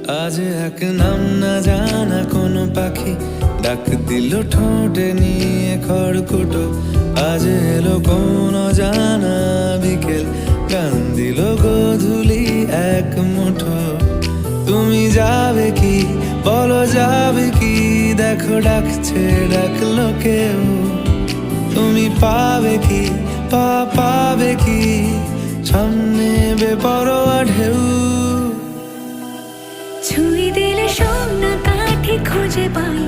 আজ এক নাম না জানা কোনো পাখি ডাক দিল ঠোঁটে নিয়ে খড়কুটো। আজ এলো কোন জানা বিকেল, গান দিল গোধূলি এক মুঠো। তুমি যাবে কি বলো, যাবে কি? দেখো ডাকছে, ডাকলো কেউ। তুমি পাবে কি পাবে কি? সামনে বেপরোয়া ঢেউ। ছুঁই দিলে সোনা কাঠি খুঁজে পাই।